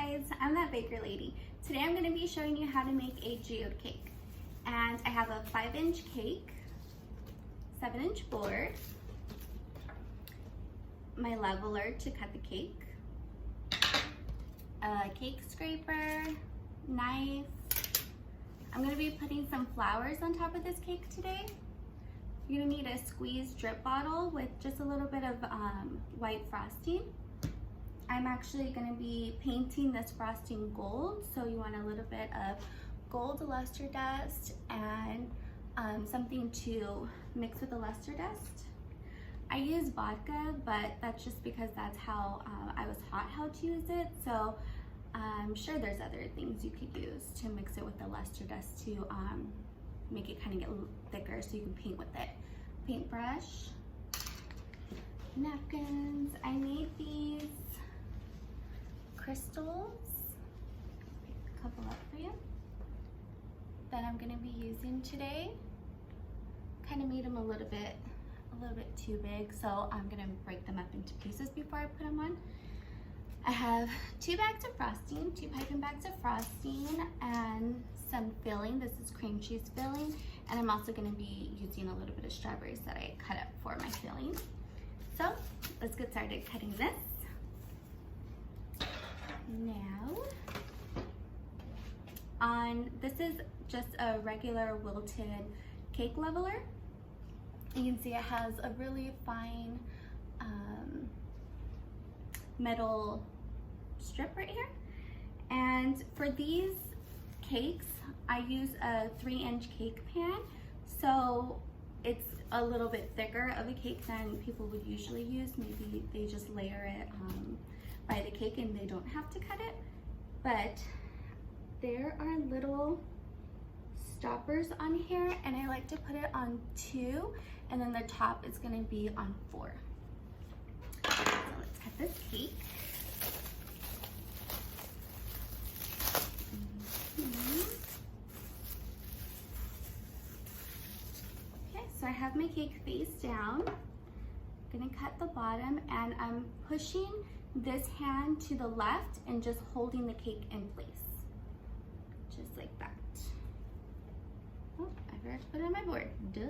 guys, I'm that baker lady. Today I'm going to be showing you how to make a geode cake. And I have a 5-inch cake, 7-inch board, my leveler to cut the cake, a cake scraper, knife. I'm going to be putting some flowers on top of this cake today. You're going to need a squeezed drip bottle with just a little bit of white frosting. I'm actually going to be painting this frosting gold, so you want a little bit of gold luster dust and something to mix with the luster dust. I use vodka, but that's just because that's how I was taught how to use it, so I'm sure there's other things you could use to mix it with the luster dust to make it kind of get thicker so you can paint with it. Paintbrush, napkins. I made these crystals, pick a couple up for you, that I'm going to be using today. Kind of made them a little bit too big, so I'm going to break them up into pieces before I put them on. I have 2 bags of frosting, 2 piping bags of frosting, and some filling. This is cream cheese filling, and I'm also going to be using a little bit of strawberries that I cut up for my filling. So let's get started cutting this. Now, this is just a regular wilted cake leveler. You can see it has a really fine metal strip right here. And for these cakes, I use a 3-inch cake pan, so it's a little bit thicker of a cake than people would usually use. Maybe they just layer it by the cake and they don't have to cut it. But there are little stoppers on here, and I like to put it on 2, and then the top is going to be on 4. So let's cut this cake. Okay, so I have my cake face down. I'm going to cut the bottom, and I'm pushing this hand to the left and just holding the cake in place. Just like that. Oh, I forgot to put it on my board. Duh.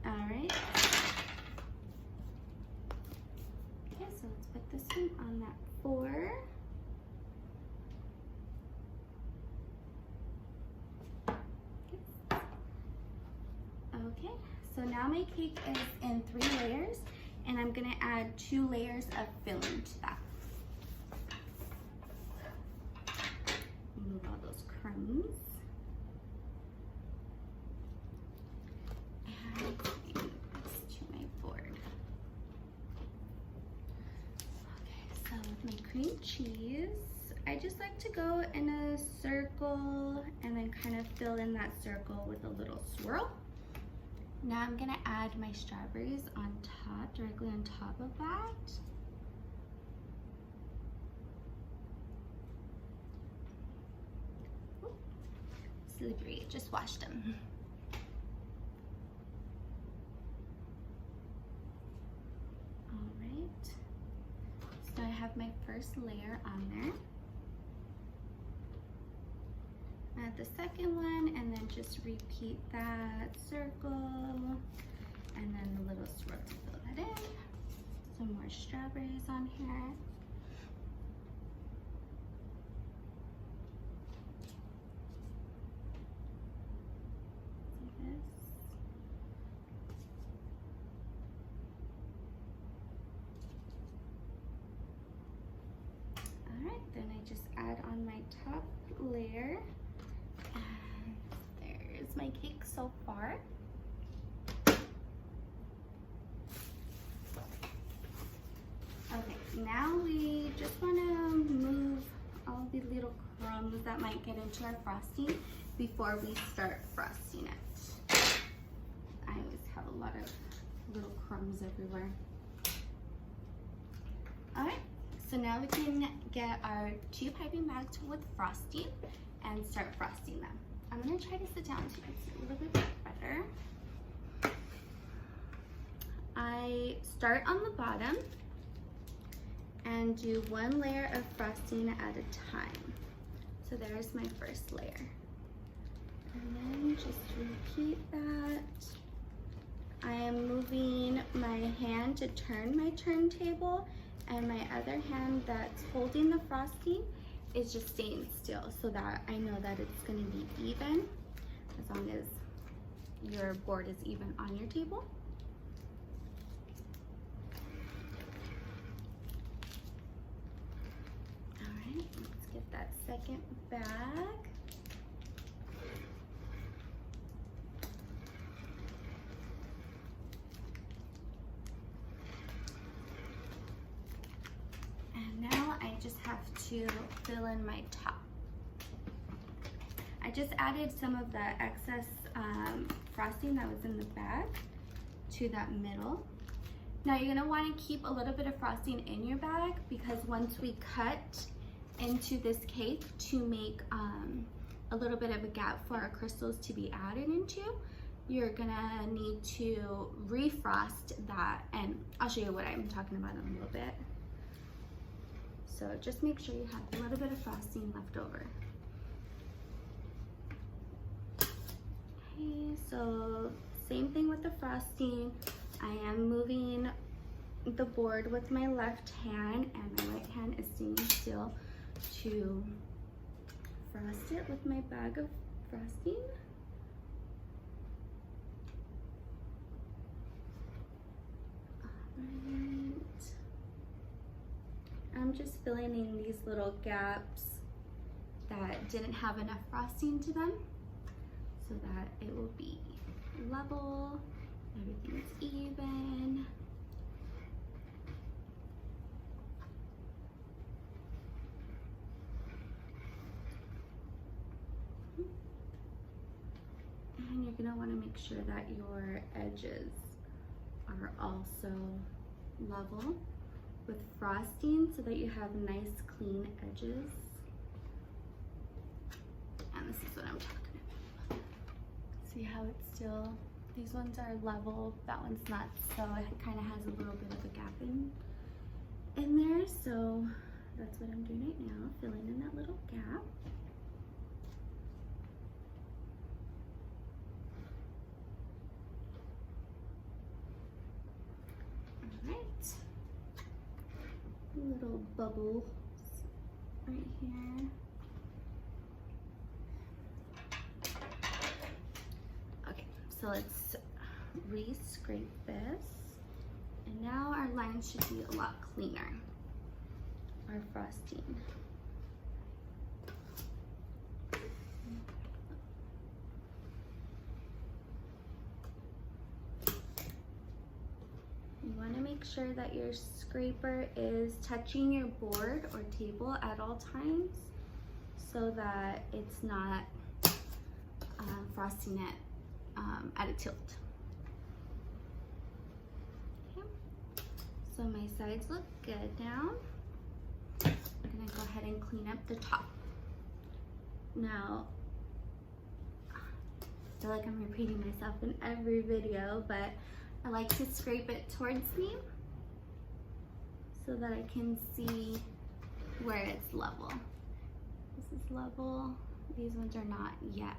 Alright. Okay, so let's put this one on that 4. Okay, so now my cake is in 3 layers, and I'm going to add 2 layers of filling to that. Remove all those crumbs. And this to my board. Okay, so with my cream cheese, I just like to go in a circle and then kind of fill in that circle with a little swirl. Now I'm gonna add my strawberries on top, directly on top of that. Ooh, slippery, just washed them. All right, so I have my first layer on there. Add the second one, and then just repeat that circle, and then the little swirl to fill that in. Some more strawberries on here. Like this. All right, then I just add on my top layer. My cake so far. Okay, now we just want to move all the little crumbs that might get into our frosting before we start frosting it. I always have a lot of little crumbs everywhere. Alright, so now we can get our 2 piping bags with frosting and start frosting them. I'm going to try to sit down so you can see a little bit better. I start on the bottom and do one layer of frosting at a time. So there's my first layer. And then just repeat that. I am moving my hand to turn my turntable, and my other hand that's holding the frosting is just staying still so that I know that it's going to be even, as long as your board is even on your table. All right, let's get that second bag. Just have to fill in my top. I just added some of the excess frosting that was in the bag to that middle. Now you're gonna wanna keep a little bit of frosting in your bag, because once we cut into this cake to make a little bit of a gap for our crystals to be added into, you're gonna need to refrost that, and I'll show you what I'm talking about in a little bit. So just make sure you have a little bit of frosting left over. Okay, so same thing with the frosting. I am moving the board with my left hand, and my right hand is staying still to frost it with my bag of frosting. I'm just filling in these little gaps that didn't have enough frosting to them so that it will be level, everything's even. And you're gonna wanna make sure that your edges are also level with frosting so that you have nice clean edges. And this is what I'm talking about. See how it's still, these ones are level, that one's not, so it kind of has a little bit of a gap in there. So that's what I'm doing right now, filling in that little gap. Little bubbles right here. Okay, so let's re-scrape this. And now our line should be a lot cleaner. Our frosting. You want to make sure that your scraper is touching your board or table at all times so that it's not frosting it at a tilt. Okay. So my sides look good now. I'm gonna go ahead and clean up the top. Now, I feel like I'm repeating myself in every video, but I like to scrape it towards me so that I can see where it's level. This is level, these ones are not yet.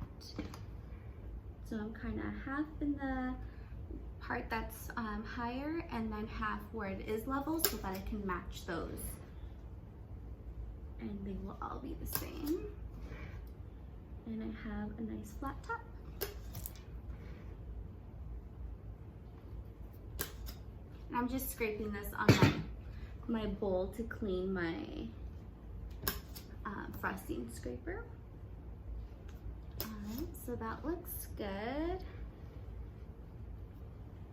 So I'm kind of half in the part that's higher and then half where it is level so that I can match those. And they will all be the same. And I have a nice flat top. I'm just scraping this on my bowl to clean my frosting scraper. Alright, so that looks good.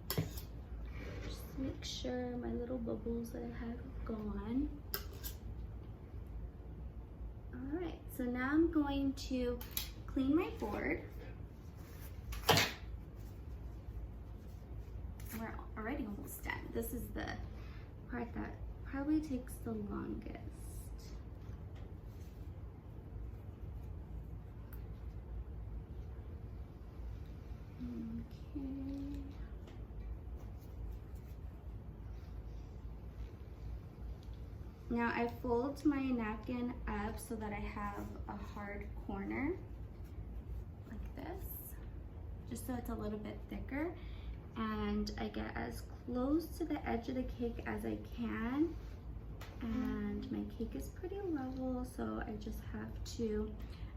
Just make sure my little bubbles that I have gone. Alright, so now I'm going to clean my board. We're already almost done. This is the part that probably takes the longest. Okay. Now I fold my napkin up so that I have a hard corner like this, just so it's a little bit thicker, and I get as close to the edge of the cake as I can, and my cake is pretty level, so I just have to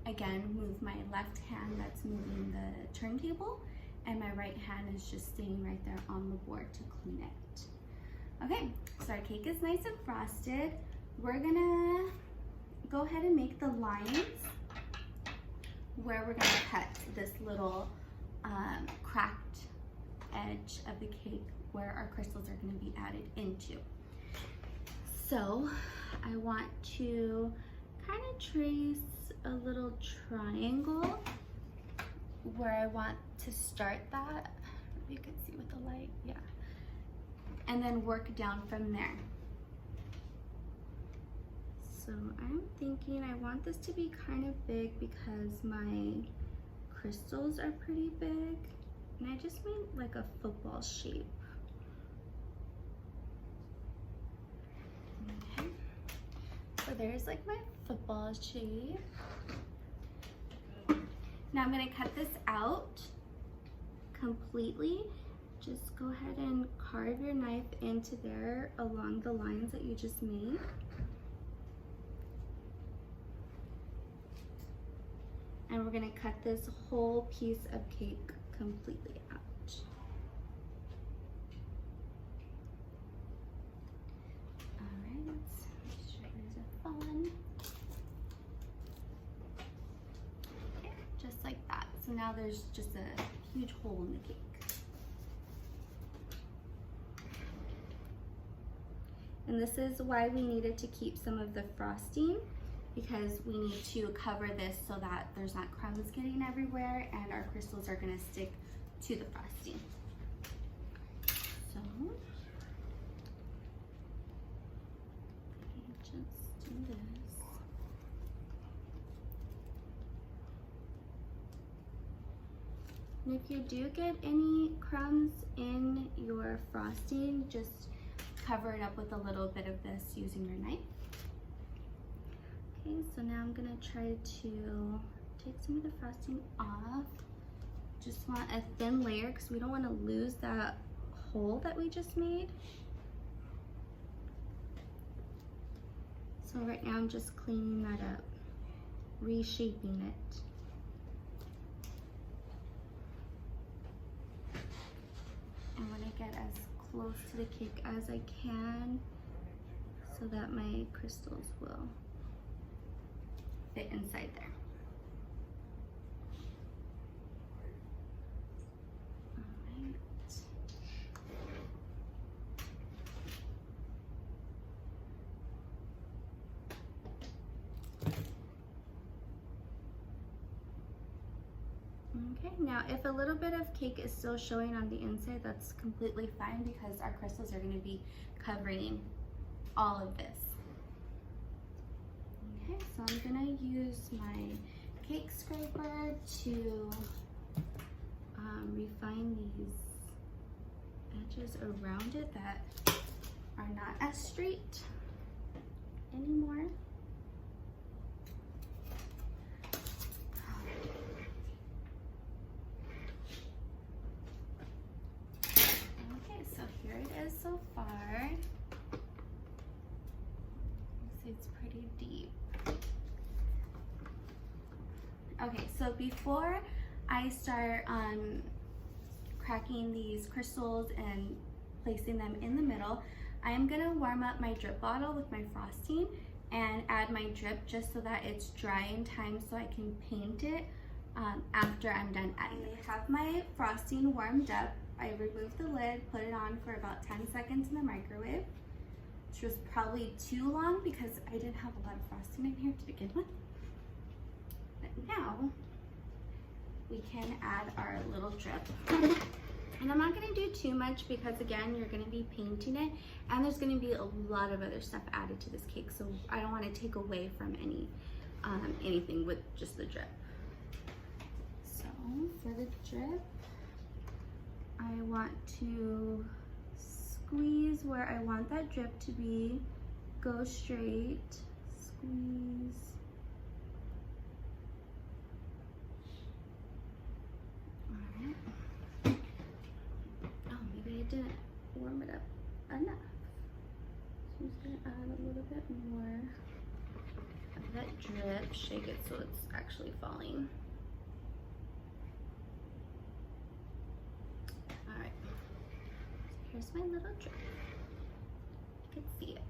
again move my left hand that's moving the turntable, and my right hand is just staying right there on the board to clean it. Okay, so our cake is nice and frosted. We're gonna go ahead and make the lines where we're gonna cut this little cracked edge of the cake where our crystals are gonna be added into. So I want to kind of trace a little triangle where I want to start that. You can see with the light, yeah. And then work down from there. So I'm thinking I want this to be kind of big because my crystals are pretty big. And I just made like a football shape. Okay. So there's like my football shape. Now I'm gonna cut this out completely. Just go ahead and carve your knife into there along the lines that you just made. And we're gonna cut this whole piece of cake completely out. All right, let's make sure these are fun. Okay, just like that. So now there's just a huge hole in the cake. And this is why we needed to keep some of the frosting, because we need to cover this so that there's not crumbs getting everywhere and our crystals are gonna stick to the frosting. So, just do this. And if you do get any crumbs in your frosting, just cover it up with a little bit of this using your knife. Okay, so now I'm gonna try to take some of the frosting off. Just want a thin layer because we don't want to lose that hole that we just made. So right now I'm just cleaning that up, reshaping it. I'm gonna get as close to the cake as I can so that my crystals will fit inside there. All right. Okay, now if a little bit of cake is still showing on the inside, that's completely fine because our crystals are going to be covering all of this. Okay, so I'm going to use my cake scraper to refine these edges around it that are not as straight anymore. So far, it's pretty deep. Okay, so before I start cracking these crystals and placing them in the middle, I'm gonna warm up my drip bottle with my frosting and add my drip just so that it's dry in time so I can paint it after I'm done adding it. I have my frosting warmed up. I removed the lid, put it on for about 10 seconds in the microwave, which was probably too long because I didn't have a lot of frosting in here to begin with. But now we can add our little drip. And I'm not gonna do too much because again, you're gonna be painting it and there's gonna be a lot of other stuff added to this cake. So I don't wanna take away from anything with just the drip. So for the drip, I want to squeeze where I want that drip to be, go straight, squeeze. Alright. Oh, maybe I didn't warm it up enough. So I'm just gonna add a little bit more of that drip. Shake it so it's actually falling. Alright. So here's my little drip. You can see it.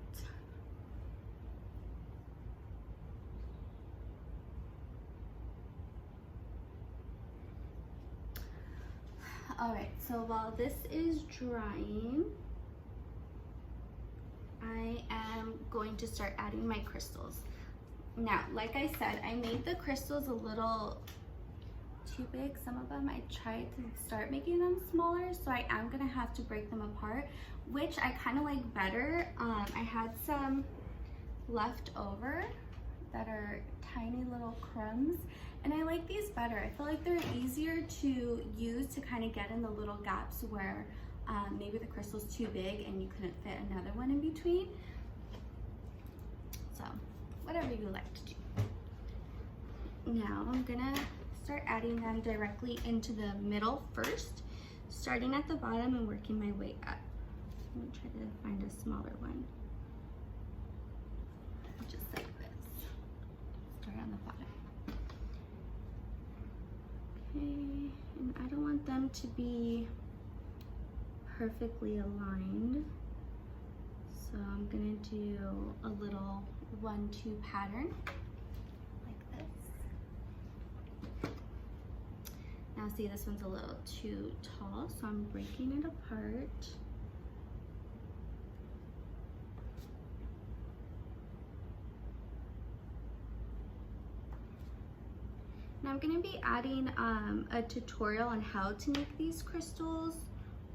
All right, so while this is drying, I am going to start adding my crystals. Now, like I said, I made the crystals a little too big. Some of them I tried to start making them smaller, so I am gonna have to break them apart, which I kind of like better. I had some left over that are tiny little crumbs, and I like these better. I feel like they're easier to use to kind of get in the little gaps where maybe the crystal's too big and you couldn't fit another one in between. So whatever you like to do. Now I'm gonna start adding them directly into the middle first, starting at the bottom and working my way up. I'm gonna try to find a smaller one. Just like this. Start on the bottom. Okay, and I don't want them to be perfectly aligned. So I'm gonna do a little 1-2 pattern like this. Now see, this one's a little too tall, so I'm breaking it apart. Now I'm gonna be adding a tutorial on how to make these crystals,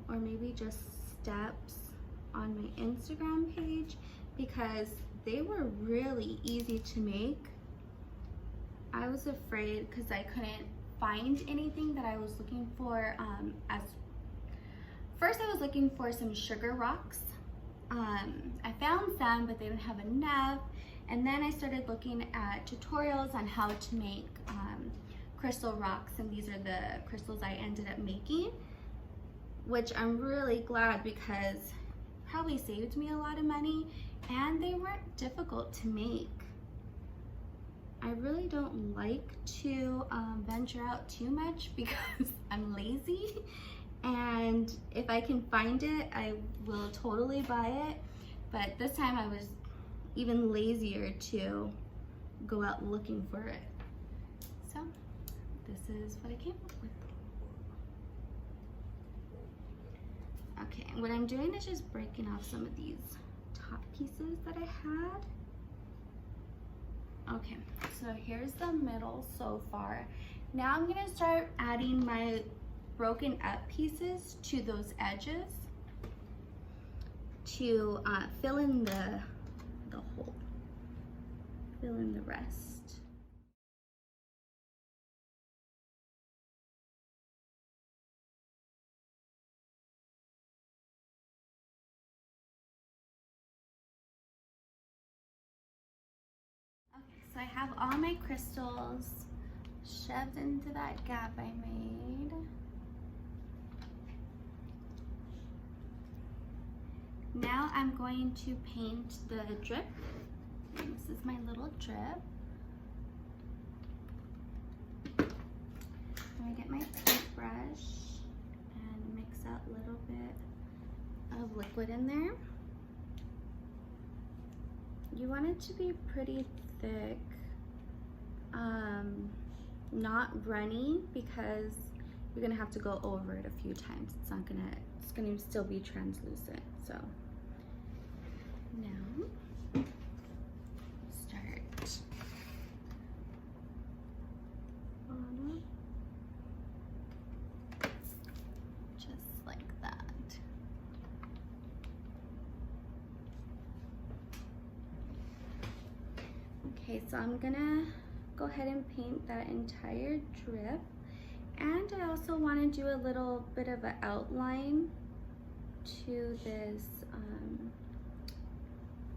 or maybe just steps on my Instagram page, because they were really easy to make. I was afraid because I couldn't find anything that I was looking for. First I was looking for some sugar rocks. I found some, but they didn't have enough. And then I started looking at tutorials on how to make crystal rocks, and these are the crystals I ended up making, which I'm really glad because probably saved me a lot of money, and they weren't difficult to make. I really don't like to venture out too much because I'm lazy, and if I can find it, I will totally buy it. But this time I was even lazier to go out looking for it. So this is what I came up with. Okay, and what I'm doing is just breaking off some of these top pieces that I had. Okay, so here's the middle so far. Now I'm gonna start adding my broken up pieces to those edges to fill in the hole, fill in the rest. Okay, so I have all my crystals shoved into that gap I made. Now I'm going to paint the drip. And this is my little drip. I'm gonna get my paintbrush and mix out a little bit of liquid in there. You want it to be pretty thick, not runny, because you're gonna have to go over it a few times. It's gonna still be translucent. So now start bottom, just like that. Okay, so I'm gonna go ahead and paint that entire drip, and I also want to do a little bit of an outline to this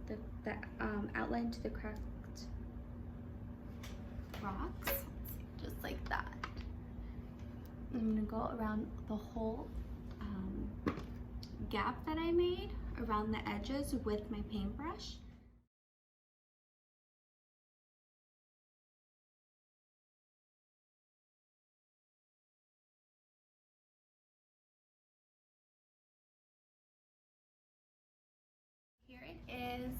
the the outline to the cracked rocks, just like that. I'm gonna go around the whole gap that I made around the edges with my paintbrush. Here it is,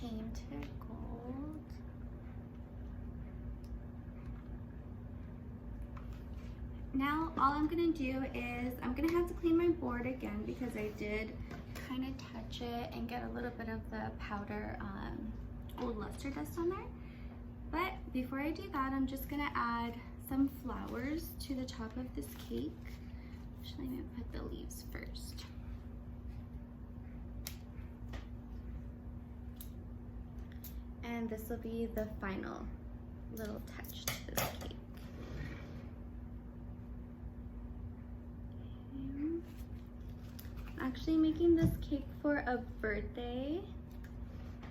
painted gold. Now all I'm gonna do is I'm gonna have to clean my board again because I did kind of touch it and get a little bit of the powder old luster dust on there. But before I do that, I'm just gonna add some flowers to the top of this cake. Actually, I'm gonna put the leaves first. And this will be the final little touch to this cake. I'm actually making this cake for a birthday.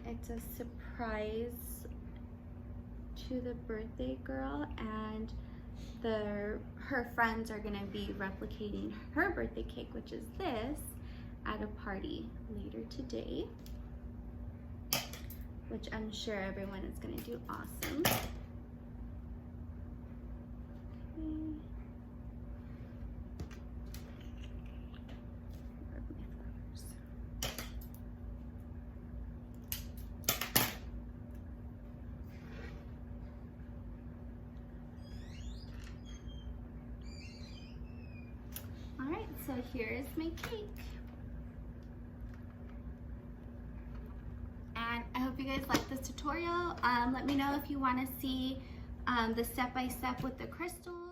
It's a surprise to the birthday girl, and her friends are gonna be replicating her birthday cake, which is this, at a party later today, which I'm sure everyone is gonna do awesome. Okay. Alright, so here is my cake. And I hope you guys like this tutorial. Let me know if you want to see the step-by-step with the crystals.